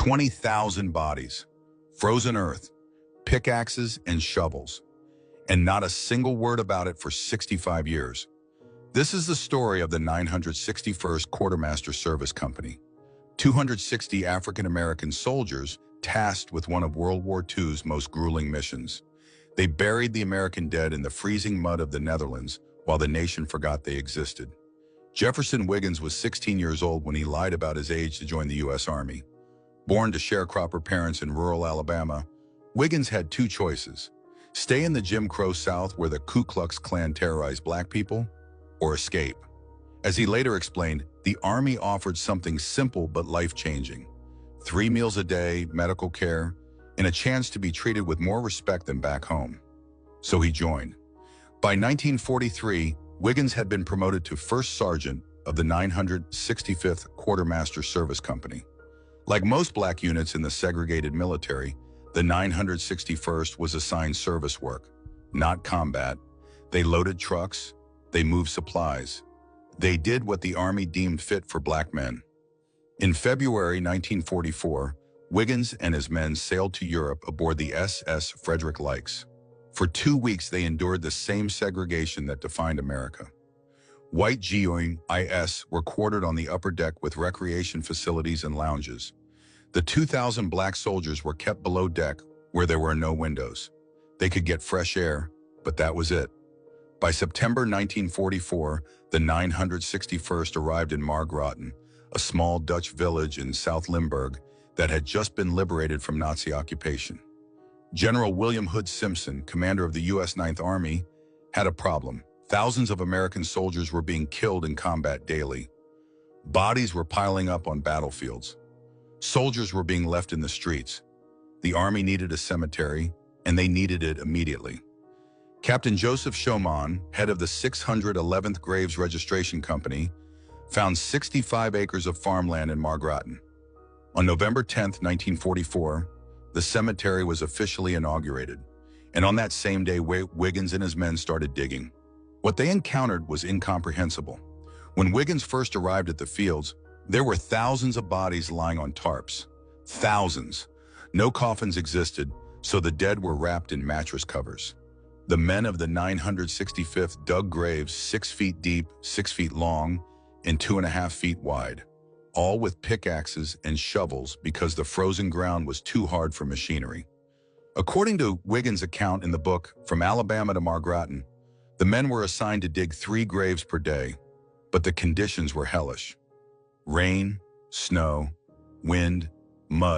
20,000 bodies, frozen earth, pickaxes and shovels, and not a single word about it for 65 years. This is the story of the 961st Quartermaster Service Company, 260 African-American soldiers tasked with one of World War II's most grueling missions. They buried the American dead in the freezing mud of the Netherlands while the nation forgot they existed. Jefferson Wiggins was 16 years old when he lied about his age to join the U.S. Army. Born to sharecropper parents in rural Alabama, Wiggins had two choices: stay in the Jim Crow South where the Ku Klux Klan terrorized black people, or escape. As he later explained, the Army offered something simple but life-changing: 3 meals a day, medical care, and a chance to be treated with more respect than back home. So he joined. By 1943, Wiggins had been promoted to First Sergeant of the 965th Quartermaster Service Company. Like most black units in the segregated military, the 961st was assigned service work, not combat. They loaded trucks, they moved supplies. They did what the Army deemed fit for black men. In February 1944, Wiggins and his men sailed to Europe aboard the SS Frederick Likes. For 2 weeks, they endured the same segregation that defined America. White GOIs were quartered on the upper deck with recreation facilities and lounges. The 2,000 black soldiers were kept below deck where there were no windows. They could get fresh air, but that was it. By September 1944, the 961st arrived in Margraten, a small Dutch village in South Limburg that had just been liberated from Nazi occupation. General William Hood Simpson, commander of the U.S. Ninth Army, had a problem. Thousands of American soldiers were being killed in combat daily. Bodies were piling up on battlefields. Soldiers were being left in the streets. The Army needed a cemetery, and they needed it immediately. Captain Joseph Schumann, head of the 611th Graves Registration Company, found 65 acres of farmland in Margraten. On November 10, 1944, the cemetery was officially inaugurated, and on that same day, Wiggins and his men started digging. What they encountered was incomprehensible. When Wiggins first arrived at the fields, there were thousands of bodies lying on tarps. Thousands. No coffins existed, so the dead were wrapped in mattress covers. The men of the 965th dug graves 6 feet deep, 6 feet long, and 2.5 feet wide, all with pickaxes and shovels because the frozen ground was too hard for machinery. According to Wiggins' account in the book From Alabama to Margraten, the men were assigned to dig 3 graves per day, but the conditions were hellish. Rain, snow, wind, mud.